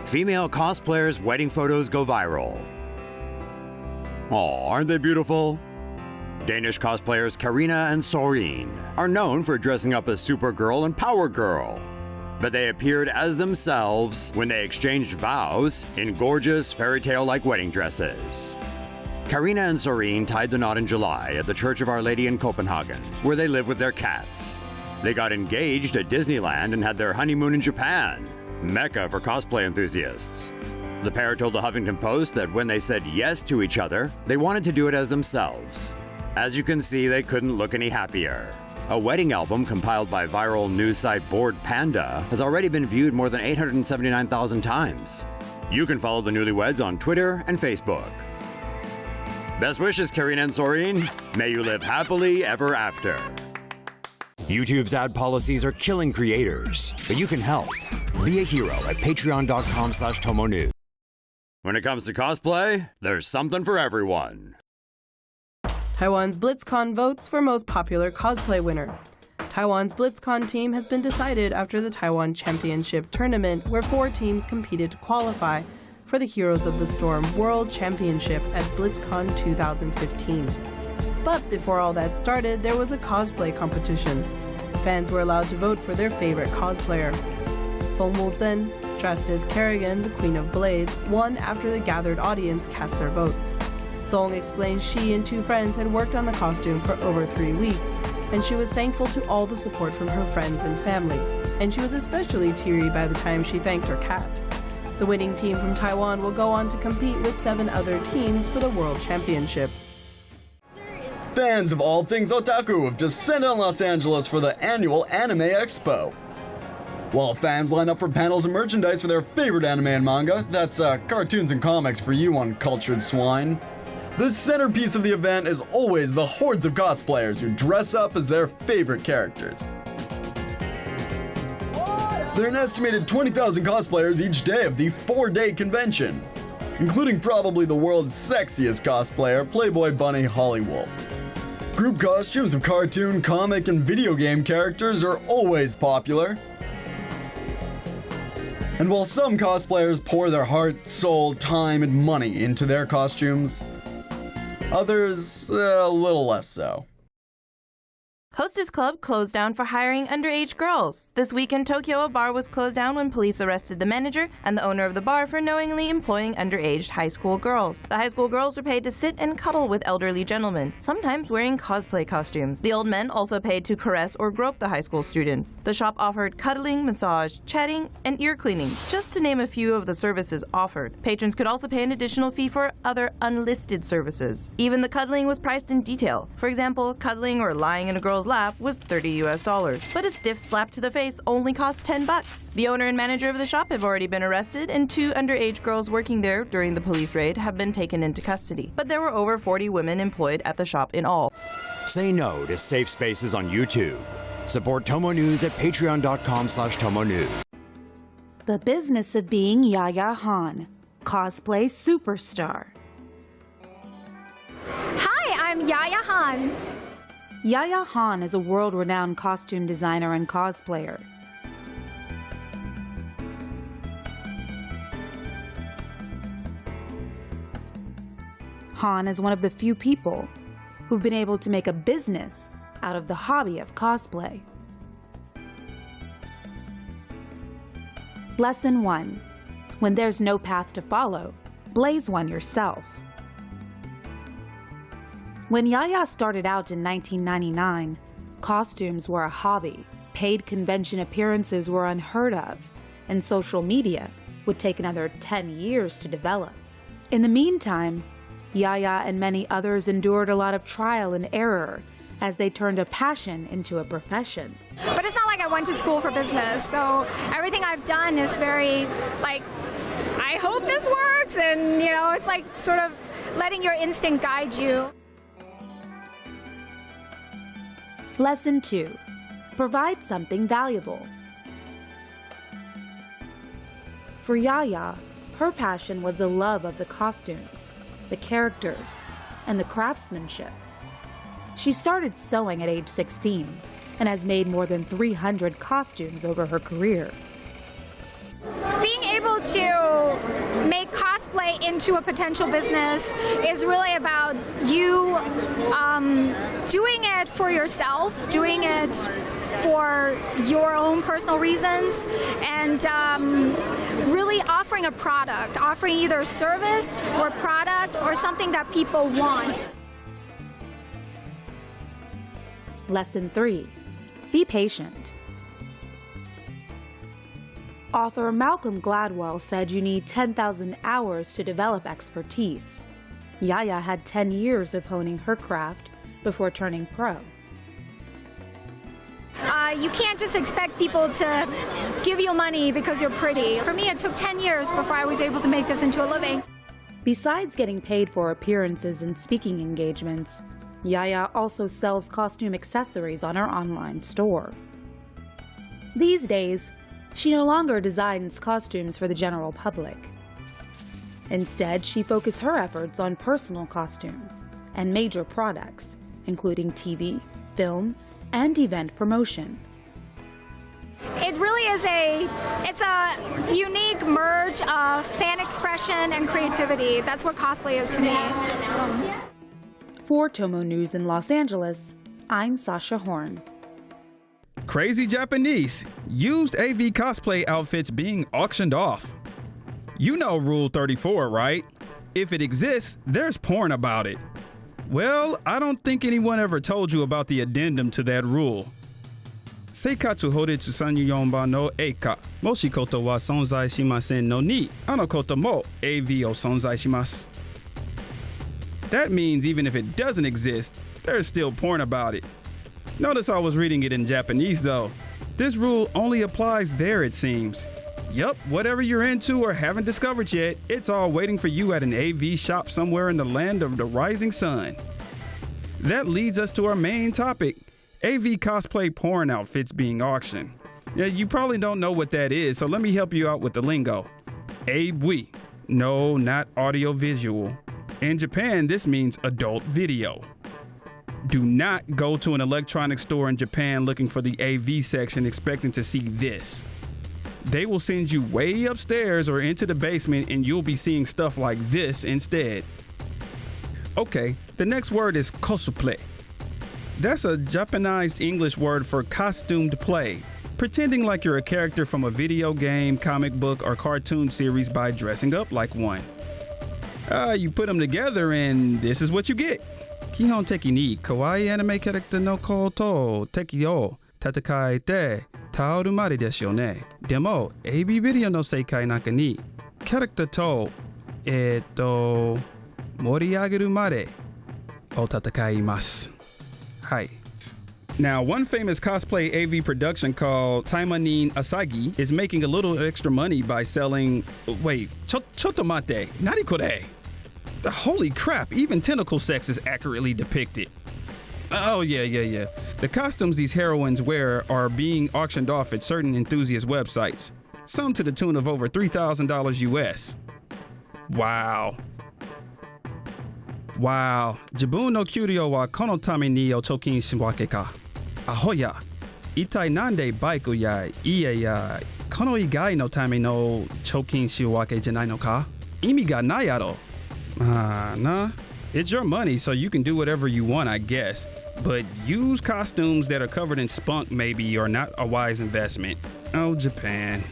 Female cosplayers' wedding photos go viral. Aw, aren't they beautiful? Danish cosplayers Carina and Sørine are known for dressing up as Supergirl and Power Girl, but they appeared as themselves when they exchanged vows in gorgeous fairytale-like wedding dresses. Carina and Sørine tied the knot in July at the Church of Our Lady in Copenhagen, where they live with their cats. They got engaged at Disneyland and had their honeymoon in Japan, mecca for cosplay enthusiasts. The pair told the Huffington Post that when they said yes to each other, they wanted to do it as themselves. As you can see, they couldn't look any happier. A wedding album compiled by viral news site Bored Panda has already been viewed more than 879,000 times. You can follow the newlyweds on Twitter and Facebook. Best wishes, Carina and Sørine. May you live happily ever after. YouTube's ad policies are killing creators, but you can help. Be a hero at patreon.com/TomoNews. When it comes to cosplay, there's something for everyone. Taiwan's BlitzCon votes for most popular cosplay winner. Taiwan's BlitzCon team has been decided after the Taiwan Championship Tournament, where 4 teams competed to qualify for the Heroes of the Storm World Championship at BlitzCon 2015. But before all that started, there was a cosplay competition. Fans were allowed to vote for their favorite cosplayer. Zhen, dressed as Kerrigan, the Queen of Blades, won after the gathered audience cast their votes. Zong explained she and 2 friends had worked on the costume for over 3 weeks, and she was thankful to all the support from her friends and family. And she was especially teary by the time she thanked her cat. The winning team from Taiwan will go on to compete with 7 other teams for the World Championship. Fans of all things otaku have descended on Los Angeles for the annual Anime Expo. While fans line up for panels and merchandise for their favorite anime and manga, that's cartoons and comics for you uncultured swine, the centerpiece of the event is always the hordes of cosplayers who dress up as their favorite characters. There are an estimated 20,000 cosplayers each day of the 4-day convention, including probably the world's sexiest cosplayer, Playboy Bunny Holly Wolf. Group costumes of cartoon, comic, and video game characters are always popular. And while some cosplayers pour their heart, soul, time, and money into their costumes, others a little less so. Hostess Club closed down for hiring underage girls. This week in Tokyo, a bar was closed down when police arrested the manager and the owner of the bar for knowingly employing underage high school girls. The high school girls were paid to sit and cuddle with elderly gentlemen, sometimes wearing cosplay costumes. The old men also paid to caress or grope the high school students. The shop offered cuddling, massage, chatting, and ear cleaning, just to name a few of the services offered. Patrons could also pay an additional fee for other unlisted services. Even the cuddling was priced in detail. For example, cuddling or lying in a girl's lap was $30 US, but a stiff slap to the face only cost $10. The owner and manager of the shop have already been arrested, and 2 underage girls working there during the police raid have been taken into custody. But there were over 40 women employed at the shop in all. Say no to safe spaces on YouTube. Support TomoNews at patreon.com/TomoNews. The business of being Yaya Han, cosplay superstar. Hi, I'm Yaya Han. Yaya Han is a world-renowned costume designer and cosplayer. Han is one of the few people who've been able to make a business out of the hobby of cosplay. Lesson 1. When there's no path to follow, blaze one yourself. When Yaya started out in 1999, costumes were a hobby, paid convention appearances were unheard of, and social media would take another 10 years to develop. In the meantime, Yaya and many others endured a lot of trial and error as they turned a passion into a profession. But it's not like I went to school for business, so everything I've done is very, like, I hope this works, and, you know, it's like sort of letting your instinct guide you. Lesson 2. Provide something valuable. For Yaya, her passion was the love of the costumes, the characters, and the craftsmanship. She started sewing at age 16 and has made more than 300 costumes over her career. Being able to cosplay into a potential business is really about you doing it for yourself, doing it for your own personal reasons, and really offering a product, offering either a service or product or something that people want. Lesson 3. Be patient. Author Malcolm Gladwell said you need 10,000 hours to develop expertise. Yaya had 10 years of honing her craft before turning pro. You can't just expect people to give you money because you're pretty. For me, it took 10 years before I was able to make this into a living. Besides getting paid for appearances and speaking engagements, Yaya also sells costume accessories on her online store. These days, she no longer designs costumes for the general public. Instead, she focuses her efforts on personal costumes and major products, including TV, film, and event promotion. It really is it's a unique merge of fan expression and creativity. That's what cosplay is to me. So. For TomoNews in Los Angeles, I'm Sasha Horn. Crazy Japanese. Used AV cosplay outfits being auctioned off. You know Rule 34, right? If it exists, there's porn about it. Well, I don't think anyone ever told you about the addendum to that rule. Seikatsu horetsu 34番の eika. Moshi koto wa sonzai shimasen no ni, ano koto mo AV o sonzai shimasu. That means even if it doesn't exist, there's still porn about it. Notice I was reading it in Japanese though. This rule only applies there, it seems. Yup, whatever you're into or haven't discovered yet, it's all waiting for you at an AV shop somewhere in the land of the rising sun. That leads us to our main topic, AV cosplay porn outfits being auctioned. Yeah, you probably don't know what that is, so let me help you out with the lingo. AV. No, not audio visual. In Japan, this means adult video. Do not go to an electronics store in Japan looking for the AV section expecting to see this. They will send you way upstairs or into the basement and you'll be seeing stuff like this instead. Okay, the next word is cosplay. That's a Japanized English word for costumed play, pretending like you're a character from a video game, comic book, or cartoon series by dressing up like one. You put them together and this is what you get. 基本的に可愛いアニメキャラクターのことを敵を戦えて倒るまでですよね。でも AV ビデオの世界の中にキャラクターと盛り上げるまでを戦います。はい。Now, one famous cosplay AV production called Taiwanese Asagi is making a little extra money by selling. Wait, ちょっと待って。何これ? Holy crap, even tentacle sex is accurately depicted. Oh, yeah. The costumes these heroines wear are being auctioned off at certain enthusiast websites, some to the tune of over $3,000 US. Wow. 自分の給料はこのために貯金しわけか。アホや。一体なんでバイクや家やこの以外のための貯金しわけじゃないのか？意味がないやろ。Nah. It's your money, so you can do whatever you want, I guess. But used costumes that are covered in spunk maybe are not a wise investment. Oh, Japan.